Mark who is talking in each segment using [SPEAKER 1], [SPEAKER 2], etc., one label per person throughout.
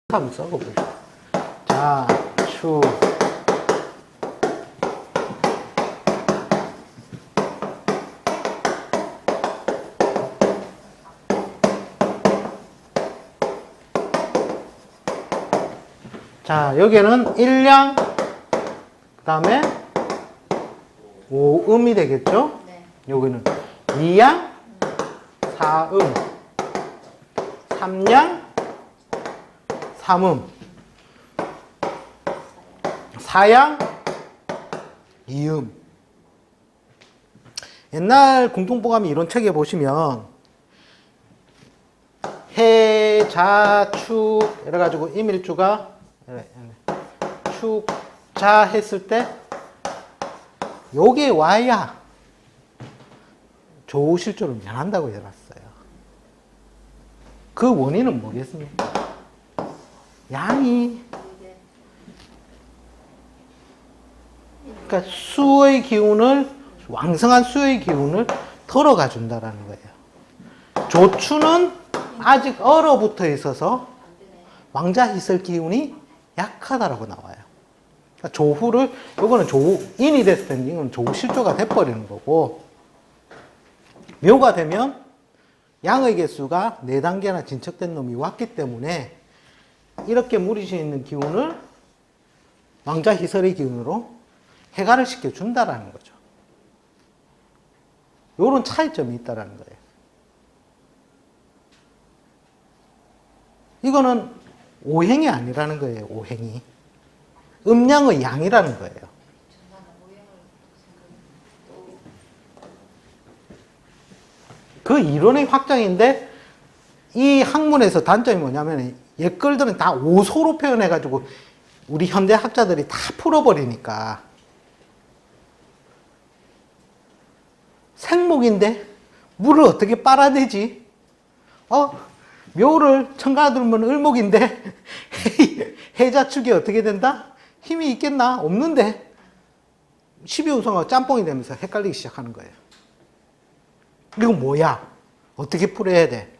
[SPEAKER 1] 한번 써보죠. 자, 축. 자, 여기는 1량, 그 다음에 5음이 되겠죠?
[SPEAKER 2] 네.
[SPEAKER 1] 여기는 2양, 4음, 3양, 3음, 4양, 2음. 옛날 공통보감 이론책에 보시면 해, 자, 축 이래가지고 임일주가 축, 자 했을 때 요게 와야 조우실조를 면한다고 해놨어요. 그 원인은 뭐겠습니까? 양이 그러니까 수의 기운을 왕성한 수의 기운을 덜어가 준다라는 거예요. 조추는 아직 얼어붙어 있어서 왕자 희설 기운이 약하다라고 나와요. 그러니까 조후를 요거는 조인이 됐을 때는 이건 조실조가 돼버리는 거고, 묘가 되면 양의 개수가 4단계나 진척된 놈이 왔기 때문에 이렇게 무리시 있는 기운을 왕자 희설의 기운으로 해가를 시켜준다라는 거죠. 요런 차이점이 있다라는 거예요. 이거는 오행이 아니라는 거예요. 오행이. 음양의 양이라는 거예요. 그 이론의 확장인데 이 학문에서 단점이 뭐냐면 옛글들은 다 오소로 표현해가지고 우리 현대 학자들이 다 풀어버리니까 생목인데 물을 어떻게 빨아내지? 묘를 첨가하 들면 을목인데 해자축이 어떻게 된다? 힘이 있겠나? 없는데 12호성하고 짬뽕이 되면서 헷갈리기 시작하는 거예요. 이거 뭐야? 어떻게 풀어야 돼?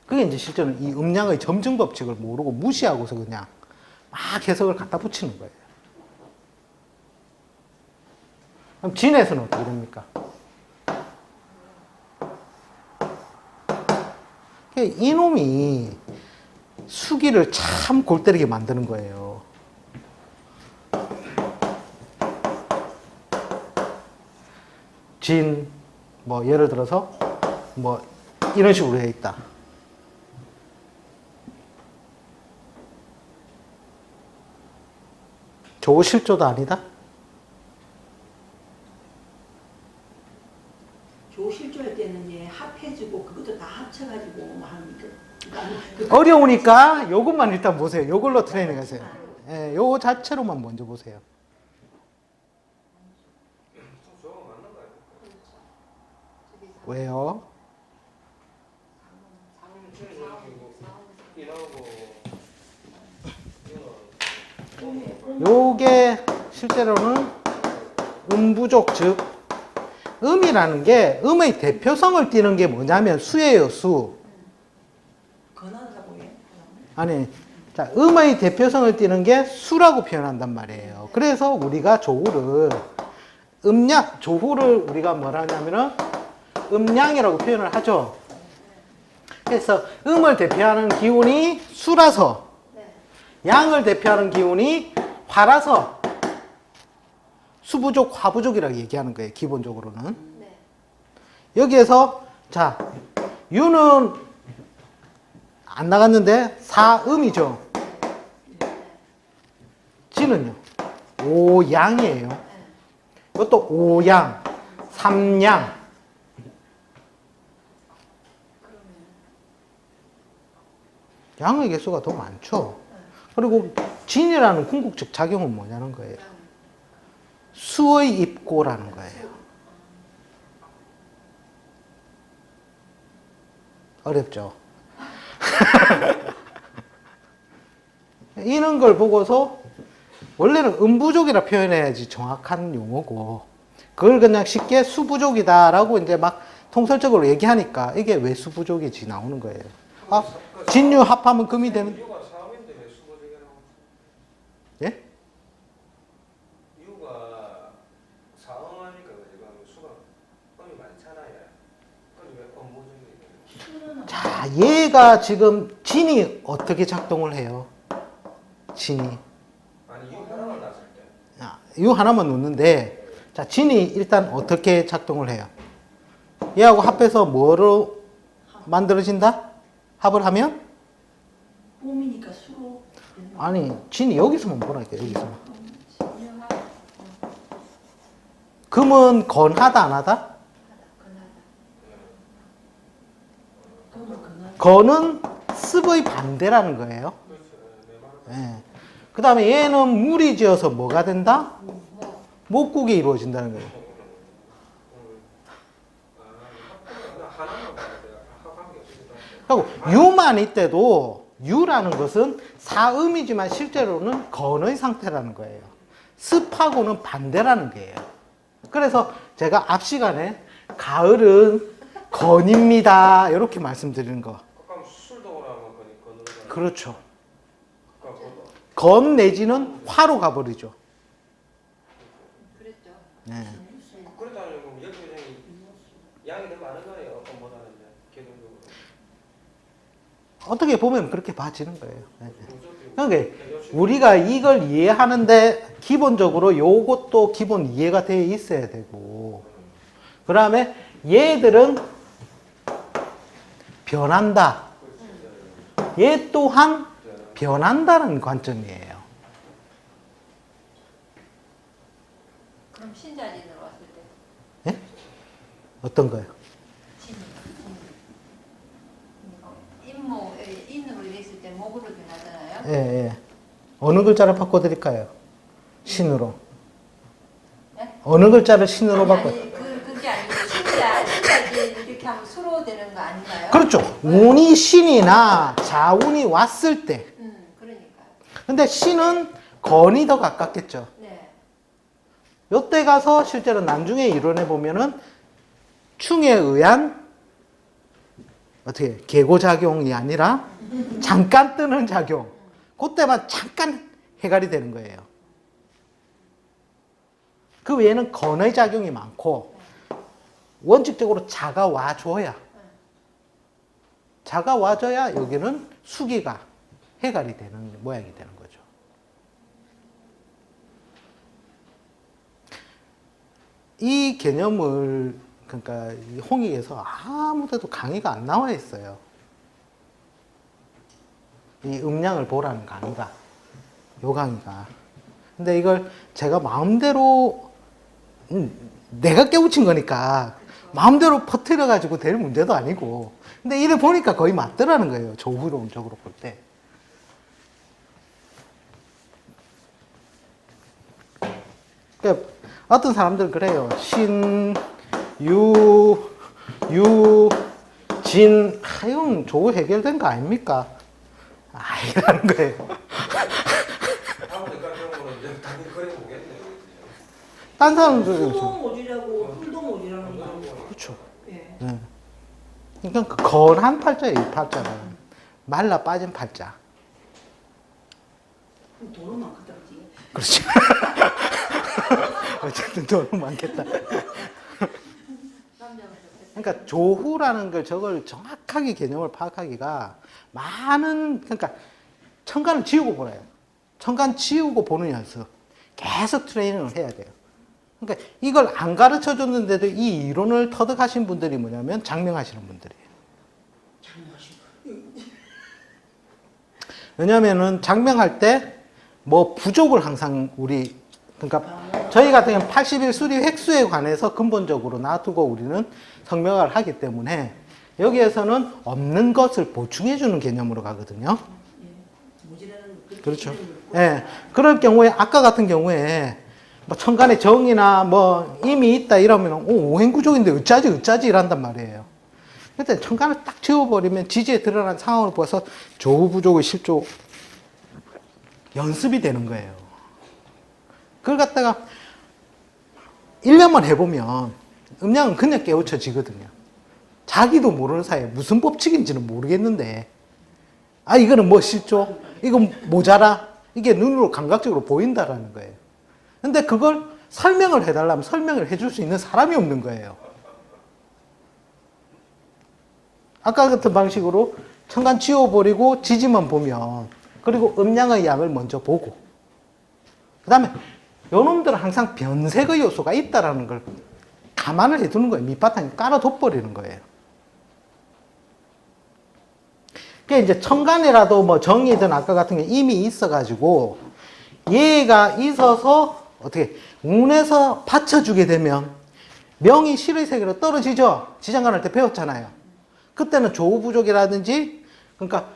[SPEAKER 1] 그게 이제 실제로는 이 음양의 점증 법칙을 모르고 무시하고서 그냥 막 해석을 갖다 붙이는 거예요. 그럼 진에서는 어떻게 됩니까? 이놈이 수기를 참 골 때리게 만드는 거예요. 진, 뭐, 예를 들어서, 뭐, 이런 식으로 해 있다. 조실조도 아니다?
[SPEAKER 3] 조실조일 때는 예, 합해주고 그것도 다 합쳐가지고 하는
[SPEAKER 1] 어려우니까 요것만 일단 보세요. 요걸로 트레이닝 하세요. 예, 요거 자체로만 먼저 보세요. 왜요? 요게 실제로는 음부족, 즉 음이라는 게 음의 대표성을 띠는 게 뭐냐면 수예요. 수.
[SPEAKER 3] 건한다고 해.
[SPEAKER 1] 아니, 자, 음의 대표성을 띠는 게 수라고 표현한단 말이에요. 그래서 우리가 조후를 조후를 우리가 뭐라 하냐면은 음양이라고 표현을 하죠. 그래서 음을 대표하는 기운이 수라서 양을 대표하는 기운이 화라서 수부족, 화부족이라고 얘기하는 거예요. 기본적으로는. 여기에서 자, 유는 안 나갔는데 사음이죠. 지는요. 오양이에요. 이것도 오양, 삼양. 양의 개수가 더 많죠. 그리고 진이라는 궁극적 작용은 뭐냐는 거예요. 수의 입고라는 거예요. 어렵죠. 이런 걸 보고서 원래는 음부족이라 표현해야지 정확한 용어고 그걸 그냥 쉽게 수부족이다라고 이제 막 통설적으로 얘기하니까 이게 왜 수부족이지 나오는 거예요. 진유 합하면 금이 되는.
[SPEAKER 2] 유가 4음인데 왜 수가 되게 나오지?
[SPEAKER 1] 예?
[SPEAKER 2] 유가 4음 하니까 지금 수가 음이 많잖아요. 그럼 왜 업무적인
[SPEAKER 1] 자, 얘가 지금 진이 어떻게 작동을 해요? 진이.
[SPEAKER 2] 아니 유 하나만 났을 때.
[SPEAKER 1] 유 하나만 놓는데, 자, 진이 일단 어떻게 작동을 해요? 얘하고 합해서 뭐로 만들어진다? 합을 하면?
[SPEAKER 3] 봄이니까 수로.
[SPEAKER 1] 아니, 진이 여기서만 보라니까, 여기서만. 금은 건하다, 안 하다? 건은 습의 반대라는 거예요. 예. 그 다음에 얘는 물이 지어서 뭐가 된다? 목국이 이루어진다는 거예요.
[SPEAKER 2] 하나만 봐야 돼요. 합한 게 어떻게 돼?
[SPEAKER 1] 그리고 유만 있대도 유라는 것은 사음이지만 실제로는 건의 상태라는 거예요. 습하고는 반대라는 거예요. 그래서 제가 앞 시간에 가을은 건입니다. 이렇게 말씀드리는 거.
[SPEAKER 2] 그럼 술독을 하면 건으로 가요.
[SPEAKER 1] 그렇죠.
[SPEAKER 2] 그러니까
[SPEAKER 1] 건 내지는 화로 가버리죠.
[SPEAKER 3] 그랬죠.
[SPEAKER 1] 네.
[SPEAKER 2] 그렇다면 그럼 열조량이 양이 더 많은 거예요. 업무하는데 개념적으로.
[SPEAKER 1] 어떻게 보면 그렇게 봐지는 거예요. 네. 그러니까 우리가 이걸 이해하는데 기본적으로 요것도 기본 이해가 되어 있어야 되고, 그 다음에 얘들은 변한다. 얘 또한 변한다는 관점이에요.
[SPEAKER 4] 그럼 신자진으로 왔을 때
[SPEAKER 1] 예? 어떤 거요?
[SPEAKER 4] 인모 인으로 있을 때 목으로 변하잖아요.
[SPEAKER 1] 예, 예. 어느 글자를 바꿔드릴까요? 신으로.
[SPEAKER 4] 네?
[SPEAKER 1] 어느 글자를 신으로 바꿔?
[SPEAKER 4] 아니 그게 아니고 신자진 이렇게 하면 수로 되는 거 아닌가요?
[SPEAKER 1] 그렇죠. 운이 신이나 자운이 왔을 때.
[SPEAKER 4] 그러니까요.
[SPEAKER 1] 근데 신은 건이 더 가깝겠죠.
[SPEAKER 4] 네.
[SPEAKER 1] 요때 가서 실제로 나중에 이론해 보면은 충에 의한 어떻게 계고작용이 아니라 잠깐 뜨는 작용. 그때만 잠깐 해갈이 되는 거예요. 그 외에는 건의 작용이 많고 원칙적으로 자가 와줘야 자가 와줘야 여기는 수기가 해갈이 되는 모양이 되는 거죠. 이 개념을 그러니까 이 홍익에서 아무데도 강의가 안 나와 있어요. 이 음량을 보라는 강의가, 요 강의가. 근데 이걸 제가 마음대로 내가 깨우친 거니까 마음대로 퍼뜨려 가지고 될 문제도 아니고, 근데 이래 보니까 거의 맞더라는 거예요. 조후론적으로 볼 때. 그러니까 어떤 사람들은 그래요. 신, 유, 진, 이건 조후 해결된 거 아닙니까? 아니라는 거예요.
[SPEAKER 2] 다음 대가 경우는 이제 당연히 그래 보겠네요.
[SPEAKER 1] 딴 사람들은
[SPEAKER 3] 수도 모지라고 흙도 모지라는 거.
[SPEAKER 1] 그렇죠.
[SPEAKER 3] 예.
[SPEAKER 1] 네. 그러니까 그 건한 팔자예요, 이 팔자는. 말라 빠진 팔자.
[SPEAKER 3] 그럼 도로만 그다지.
[SPEAKER 1] 그렇죠. 어쨌든 돈은 많겠다. 그러니까 조후라는 걸 저걸 정확하게 개념을 파악하기가 많은, 그러니까 천간을 지우고 보래요. 천간 지우고 보는 연습. 계속 트레이닝을 해야 돼요. 그러니까 이걸 안 가르쳐 줬는데도 이 이론을 터득하신 분들이 뭐냐면 장명하시는 분들이에요. 왜냐면은 장명할 때 뭐 부족을 항상 우리, 그러니까 저희 같은 경우는 80일 수리 획수에 관해서 근본적으로 놔두고 우리는 성명을 하기 때문에 여기에서는 없는 것을 보충해 주는 개념으로 가거든요.
[SPEAKER 3] 모지라는
[SPEAKER 1] 그렇죠. 예. 그럴 경우에 아까 같은 경우에 뭐 천간에 정이나 뭐 임이 있다 이러면 오행구족인데 어쩌지 이란단 말이에요. 그때 천간을 딱 지워버리면 지지에 드러난 상황을 보아서 조후부족의 실조 연습이 되는 거예요. 그걸 갖다가 1년만 해보면 음양은 그냥 깨우쳐지거든요. 자기도 모르는 사이에 무슨 법칙인지는 모르겠는데 아, 이거는 뭐 실조? 이건 모자라? 이게 눈으로 감각적으로 보인다라는 거예요. 근데 그걸 설명을 해달라면 설명을 해줄 수 있는 사람이 없는 거예요. 아까 같은 방식으로 천간 지워버리고 지지만 보면, 그리고 음양의 양을 먼저 보고, 그 다음에 요놈들은 항상 변색의 요소가 있다라는 걸 감안을 해두는 거예요. 밑바탕에 깔아둬버리는 거예요. 그러니까 이제 천간이라도 뭐 정이든 아까 같은 게 이미 있어가지고 얘가 있어서 어떻게 운에서 받쳐주게 되면 명이 실의 세계로 떨어지죠. 지장간 할 때 배웠잖아요. 그때는 조우 부족이라든지, 그러니까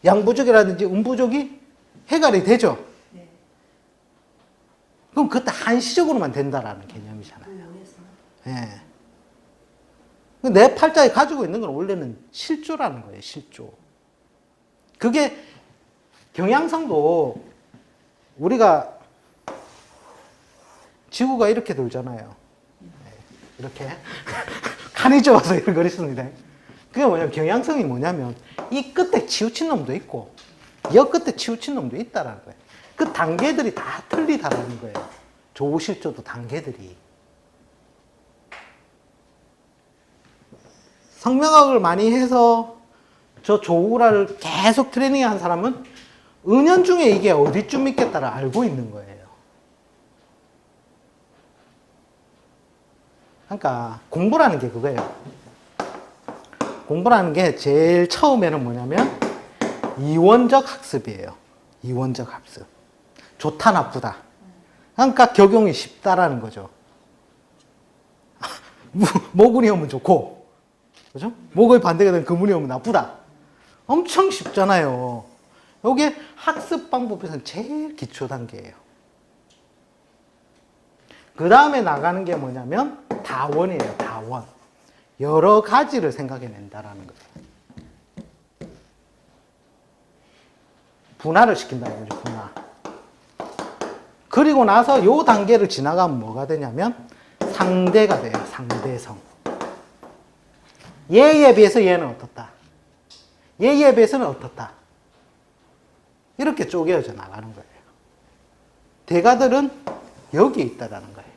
[SPEAKER 1] 양 부족이라든지 운 부족이 해결이 되죠.
[SPEAKER 3] 네.
[SPEAKER 1] 그럼 그때 한시적으로만 된다라는 개념이잖아요. 예. 내 팔자에 가지고 있는 건 원래는 실조라는 거예요. 실조. 그게 경향성도 우리가 지구가 이렇게 돌잖아요. 이렇게 칸이 좁아서 이런 걸 있습니다. 그게 뭐냐면, 경향성이 뭐냐면 이 끝에 치우친 놈도 있고 이 끝에 치우친 놈도 있다라는 거예요. 그 단계들이 다 틀리다라는 거예요. 조우실조도 단계들이. 성명학을 많이 해서 저 조우라를 계속 트레이닝한 사람은 은연중에 이게 어디쯤 있겠다를 알고 있는 거예요. 그러니까 공부라는 게 그거예요. 공부라는 게 제일 처음에는 뭐냐면 이원적 학습이에요. 이원적 학습. 좋다 나쁘다. 그러니까 적용이 쉽다라는 거죠. 모근이 오면 좋고, 그죠? 목의 반대가 된 금운이 오면 나쁘다. 엄청 쉽잖아요. 이게 학습 방법에서는 제일 기초 단계예요. 그 다음에 나가는 게 뭐냐면 다원이에요. 다원. 여러 가지를 생각해낸다라는 거예요. 분할을 시킨다는 거죠. 분할. 그리고 나서 요 단계를 지나가면 뭐가 되냐면 상대가 돼요. 상대성. 얘에 비해서 얘는 어떻다. 얘에 비해서는 어떻다. 이렇게 쪼개져 나가는 거예요. 대가들은 여기에 있다라는 거예요.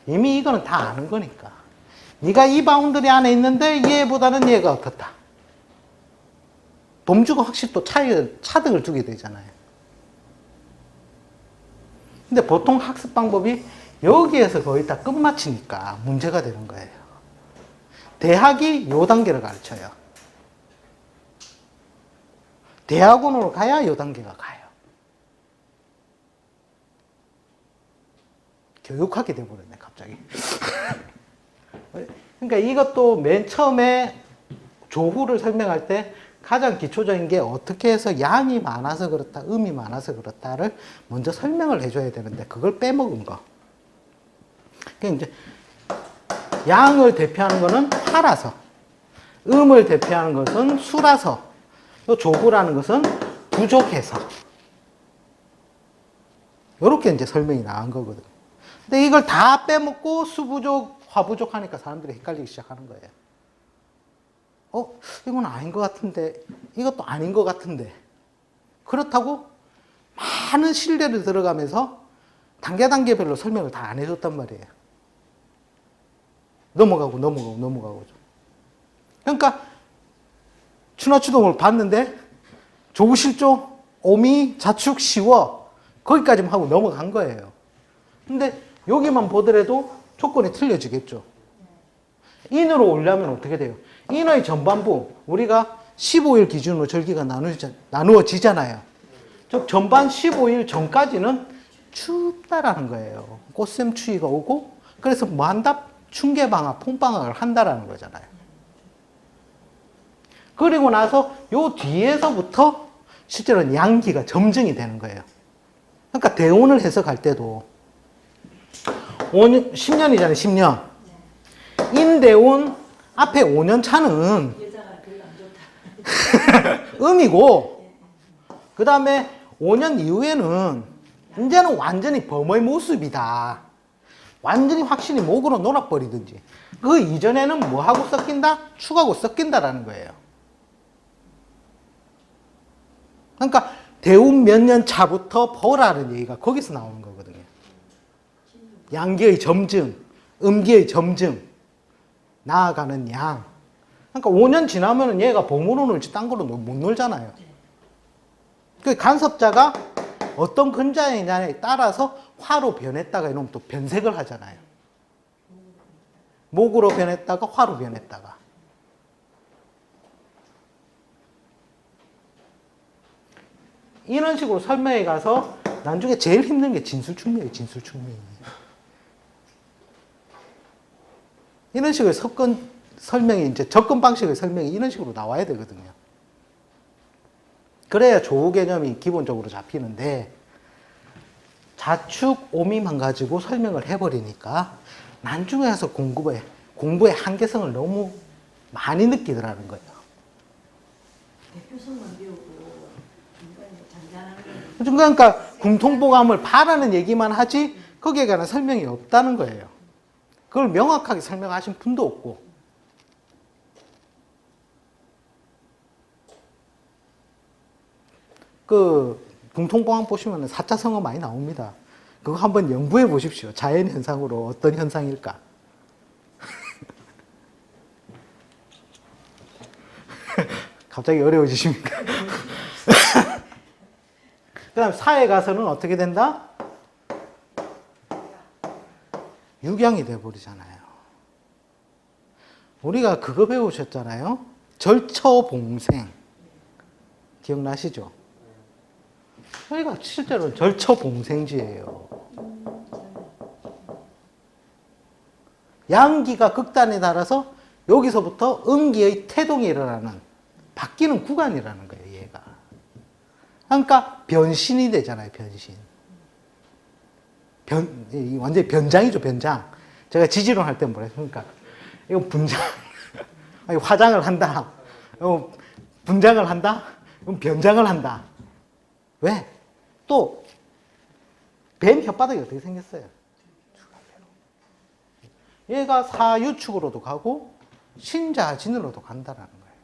[SPEAKER 1] 이미 이거는 다 아는 거니까. 네가 이 바운더리 안에 있는데 얘보다는 얘가 어떻다. 범주가 확실히 또 차등을 두게 되잖아요. 근데 보통 학습 방법이 여기에서 거의 다 끝마치니까 문제가 되는 거예요. 대학이 요 단계를 가르쳐요. 대학원으로 가야 요 단계가 가요. 교육하게 돼버렸네, 갑자기. 그러니까 이것도 맨 처음에 조후를 설명할 때 가장 기초적인 게 어떻게 해서 양이 많아서 그렇다, 음이 많아서 그렇다를 먼저 설명을 해줘야 되는데 그걸 빼먹은 거. 그러니까 이제 양을 대표하는 거는 화라서, 음을 대표하는 것은 수라서, 또 조후라는 것은 부족해서. 이렇게 이제 설명이 나온 거거든. 근데 이걸 다 빼먹고 수부족, 화부족 하니까 사람들이 헷갈리기 시작하는 거예요. 이건 아닌 것 같은데, 이것도 아닌 것 같은데. 그렇다고 많은 신뢰를 들어가면서 단계별로 설명을 다 안 해줬단 말이에요. 넘어가고. 그러니까 추노추동을 봤는데 조우실조, 오미, 자축, 시워 거기까지만 하고 넘어간 거예요. 근데 여기만 보더라도 조건이 틀려지겠죠. 인으로 오려면 어떻게 돼요? 인의 전반부, 우리가 15일 기준으로 절기가 나누어지잖아요. 즉 전반 15일 전까지는 춥다라는 거예요. 꽃샘 추위가 오고, 그래서 뭐 한다? 충계방학, 봄방학을 한다라는 거잖아요. 그리고 나서 요 뒤에서부터 실제로는 양기가 점증이 되는 거예요. 그러니까 대운을 해석할 때도 5년, 10년이잖아요, 10년. 인대운 앞에 5년 차는
[SPEAKER 3] 여자가 별로 안 좋다.
[SPEAKER 1] 음이고, 그 다음에 5년 이후에는 이제는 완전히 범의 모습이다. 완전히 확실히 목으로 놀아버리든지. 그 이전에는 뭐하고 섞인다? 축하고 섞인다라는 거예요. 그러니까 대운 몇 년 차부터 보라는 얘기가 거기서 나오는 거거든요. 양기의 점증, 음기의 점증, 나아가는 양. 그러니까 5년 지나면은 얘가 봄으로 놀지 딴 걸로 못 놀잖아요. 그 간섭자가 어떤 근자이냐에 따라서 화로 변했다가 이러면 또 변색을 하잖아요. 목으로 변했다가 화로 변했다가. 이런 식으로 설명해 가서 나중에 제일 힘든 게 진술충명이에요. 진술충명이. 이런 식의 설명이 이제 접근 방식의 설명이 이런 식으로 나와야 되거든요. 그래야 조우 개념이 기본적으로 잡히는데 자축 오미만 가지고 설명을 해버리니까 나중에 가서 공부의 한계성을 너무 많이 느끼더라는 거예요.
[SPEAKER 3] 대표성만 배우고 인간이 잔잔한 거예요.
[SPEAKER 1] 그러니까 궁통보감을 바라는 얘기만 하지 거기에 관한 설명이 없다는 거예요. 그걸 명확하게 설명하신 분도 없고. 그 궁통보감 보시면 4차 성어 많이 나옵니다. 그거 한번 연구해 보십시오. 자연 현상으로 어떤 현상일까? 갑자기 어려워지십니까? 그 다음 사에 가서는 어떻게 된다? 육양이 돼버리잖아요. 우리가 그거 배우셨잖아요. 절처봉생. 기억나시죠? 여기가 실제로 절처봉생지예요. 양기가 극단에 달아서 여기서부터 음기의 태동이 일어나는 바뀌는 구간이라는 거예요. 얘가. 그러니까 변신이 되잖아요. 변신. 완전히 변장이죠. 변장. 제가 지지론 할 때 뭐라 했습니까? 이거 분장. 아니, 화장을 한다. 분장을 한다. 이건 변장을 한다. 왜? 또 뱀 혓바닥이 어떻게 생겼어요? 얘가 사유축으로도 가고 신자진으로도 간다라는 거예요.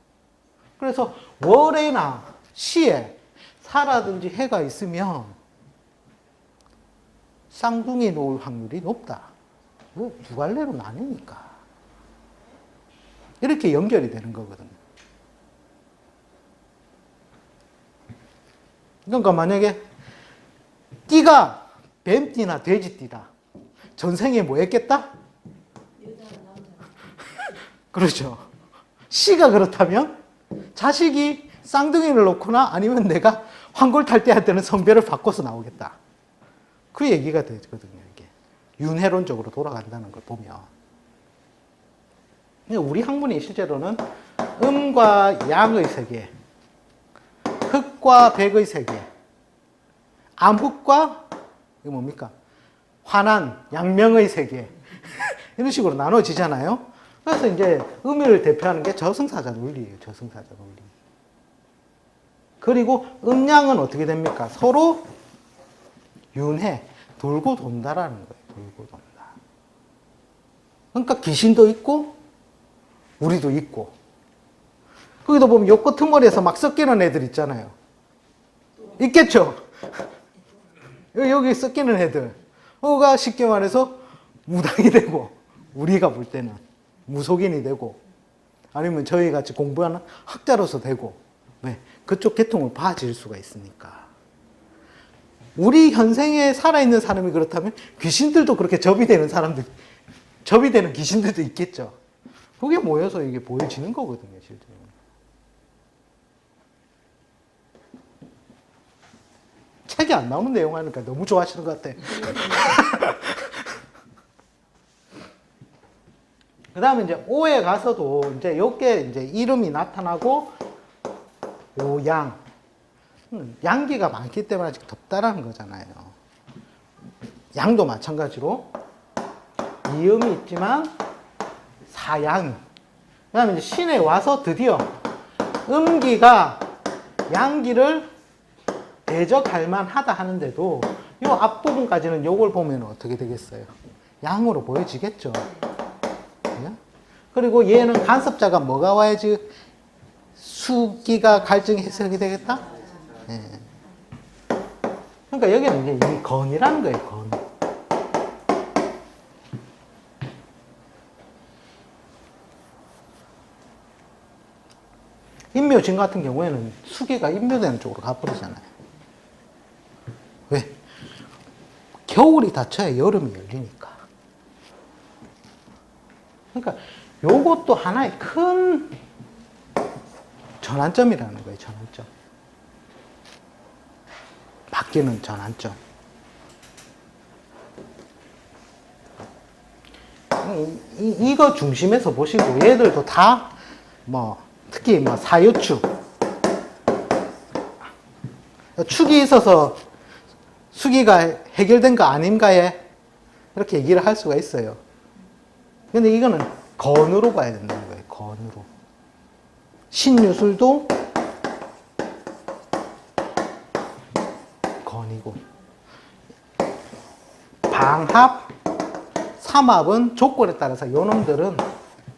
[SPEAKER 1] 그래서 월에나 시에 사라든지 해가 있으면 쌍둥이 놓을 확률이 높다. 두 갈래로 나뉘니까. 이렇게 연결이 되는 거거든요. 그러니까 만약에 띠가 뱀띠나 돼지띠다. 전생에 뭐 했겠다? 그렇죠. 씨가 그렇다면 자식이 쌍둥이를 놓거나 아니면 내가 황골탈퇴할 때는 성별을 바꿔서 나오겠다. 그 얘기가 되거든요. 이게 윤회론적으로 돌아간다는 걸 보면. 우리 학문이 실제로는 음과 양의 세계, 흑과 백의 세계, 암흑과 이거 뭡니까? 환한, 양명의 세계 이런 식으로 나눠지잖아요. 그래서 이제 음을 대표하는 게 저승사자 논리예요. 저승사자 논리. 그리고 음양은 어떻게 됩니까? 서로 윤회, 돌고 돈다라는 거예요. 돌고 돈다. 그러니까 귀신도 있고 우리도 있고. 거기도 보면 요 끄트머리에서 막 섞이는 애들 있잖아요. 있겠죠? 여기 섞이는 애들. 가 쉽게 말해서 무당이 되고 우리가 볼 때는 무속인이 되고 아니면 저희 같이 공부하는 학자로서 되고 네, 그쪽 계통을 봐질 수가 있으니까. 우리 현생에 살아있는 사람이 그렇다면 귀신들도 그렇게 접이 되는 사람들, 접이 되는 귀신들도 있겠죠. 그게 모여서 이게 보여지는 거거든요, 실제로. 책이 안 나오는 내용 하니까 너무 좋아하시는 것 같아. 그 다음에 이제 오에 가서도 이제 요게 이제 이름이 나타나고 오양. 양기가 많기 때문에 아직 덥다라는 거잖아요. 양도 마찬가지로 이음이 있지만 사양. 그 다음에 이제 신에 와서 드디어 음기가 양기를 대적할 만하다 하는데도 이 앞부분까지는 요걸 보면 어떻게 되겠어요? 양으로 보여지겠죠. 그리고 얘는 간섭자가 뭐가 와야지 수기가 갈증 해석이 되겠다? 예. 그러니까 여기는 이제 이 건이라는 거예요, 건. 인묘진 같은 경우에는 수기가 인묘되는 쪽으로 가버리잖아요. 왜? 겨울이 닫혀야 여름이 열리니까. 그러니까 요것도 하나의 큰 전환점이라는 거예요, 전환점. 바뀌는 전환점. 이거 중심에서 보시고 얘들도 다 뭐 특히 뭐 사유축 축이 있어서 수기가 해결된 거 아닌가에 이렇게 얘기를 할 수가 있어요. 근데 이거는 건으로 봐야 된다는 거예요. 건으로. 신유술도 건이고 방합, 삼합은 조건에 따라서 요놈들은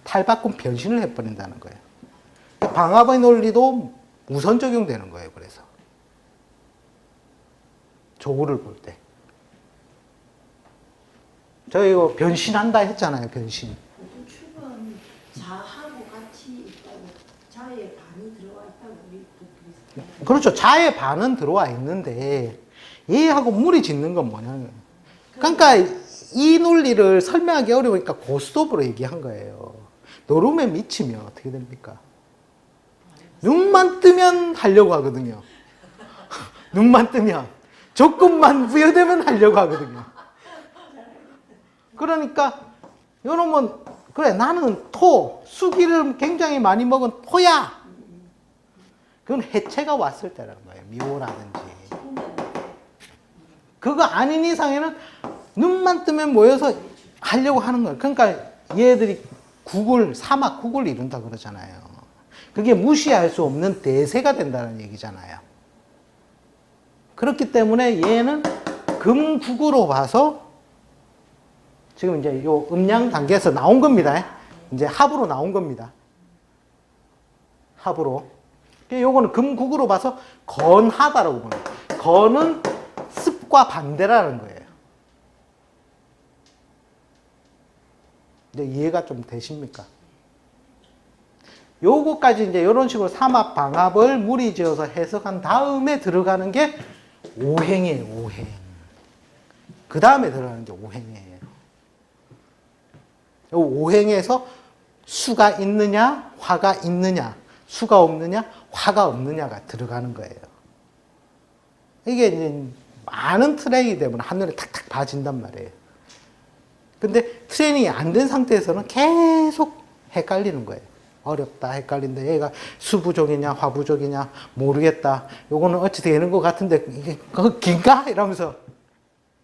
[SPEAKER 1] 탈바꿈 변신을 해버린다는 거예요. 방합의 논리도 우선 적용되는 거예요. 그래서 조구를 볼 때. 저 이거 변신한다 했잖아요. 변신.
[SPEAKER 3] 축은 자하고 같이 있다고 자의 반이 들어와 있다고 우리 그랬어요.
[SPEAKER 1] 그렇죠. 자의 반은 들어와 있는데 얘하고 물이 짓는 건 뭐냐면 그러니까 이 논리를 설명하기 어려우니까 고스톱으로 얘기한 거예요. 노름에 미치면 어떻게 됩니까? 눈만 뜨면 하려고 하거든요. 눈만 뜨면 조건만 부여되면 하려고 하거든요. 그러니까 요놈은 그래 나는 토, 수기를 굉장히 많이 먹은 토야. 그건 해체가 왔을 때라는 거예요. 미호라든지. 그거 아닌 이상에는 눈만 뜨면 모여서 하려고 하는 거예요. 그러니까 얘들이 사막 국을 이룬다 그러잖아요. 그게 무시할 수 없는 대세가 된다는 얘기잖아요. 그렇기 때문에 얘는 금국으로 봐서 지금 이제 요 음양 단계에서 나온 겁니다. 이제 합으로 나온 겁니다. 합으로. 요거는 금국으로 봐서 건하다라고 보는 거예요. 건은 습과 반대라는 거예요. 이제 이해가 좀 되십니까? 요거까지 이제 이런 식으로 삼합, 방합을 무리 지어서 해석한 다음에 들어가는 게 오행이에요, 오행. 그 다음에 들어가는 게 오행이에요. 요 오행에서 수가 있느냐, 화가 있느냐, 수가 없느냐, 화가 없느냐가 들어가는 거예요. 이게 이제 많은 트레이닝이 되면 한눈에 탁탁 봐진단 말이에요. 근데 트레이닝이 안 된 상태에서는 계속 헷갈리는 거예요. 어렵다, 헷갈린다. 얘가 수부족이냐, 화부족이냐, 모르겠다. 요거는 어찌 되는 것 같은데, 이게 긴가? 이러면서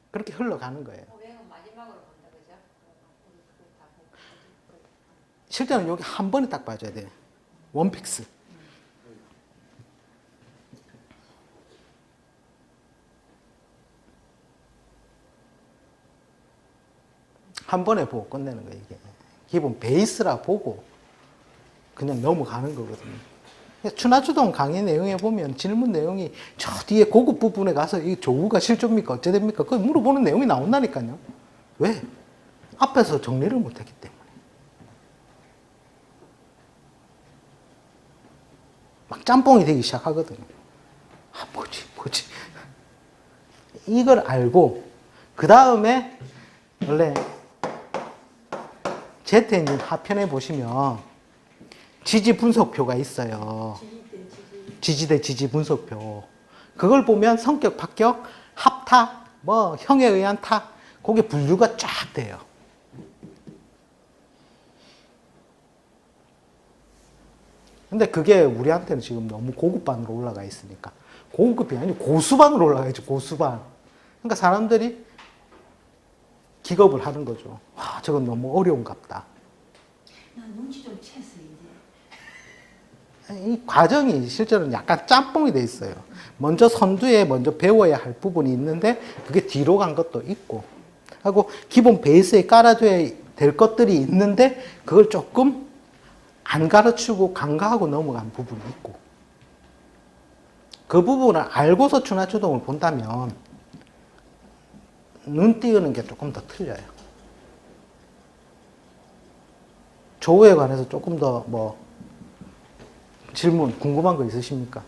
[SPEAKER 1] 그렇게 흘러가는 거예요.
[SPEAKER 4] 오행은 마지막으로 본다, 그죠?
[SPEAKER 1] 실제는 여기 한 번에 딱 봐줘야 돼요. 원픽스. 한 번에 보고 끝내는 거예요, 이게. 기본 베이스라 보고 그냥 넘어가는 거거든요. 추나추동 강의 내용에 보면 질문 내용이 저 뒤에 고급 부분에 가서 이 조우가 실조입니까? 어째 됩니까? 그걸 물어보는 내용이 나온다니까요. 왜? 앞에서 정리를 못했기 때문에. 막 짬뽕이 되기 시작하거든요. 아, 뭐지? 이걸 알고, 그 다음에, 원래, 제트 엔진 하편에 보시면, 지지 분석표가 있어요. 지지대 지지 분석표. 그걸 보면 성격, 합격, 합타, 뭐, 형에 의한 타, 그게 분류가 쫙 돼요. 근데 그게 우리한테는 지금 너무 고급반으로 올라가 있으니까. 고급이 아니고 고수반으로 올라가 있죠, 고수반. 그러니까 사람들이 기겁을 하는 거죠. 와, 저건 너무 어려운갑다.
[SPEAKER 3] 나 눈치 좀 챘어 이제.
[SPEAKER 1] 이 과정이 실제로는 약간 짬뽕이 돼 있어요. 먼저 선두에 먼저 배워야 할 부분이 있는데 그게 뒤로 간 것도 있고 하고 기본 베이스에 깔아줘야 될 것들이 있는데 그걸 조금 안 가르치고 간과하고 넘어간 부분이 있고 그 부분을 알고서 춘하추동을 본다면 눈 띄우는 게 조금 더 틀려요. 조우에 관해서 조금 더 뭐 질문 궁금한 거 있으십니까?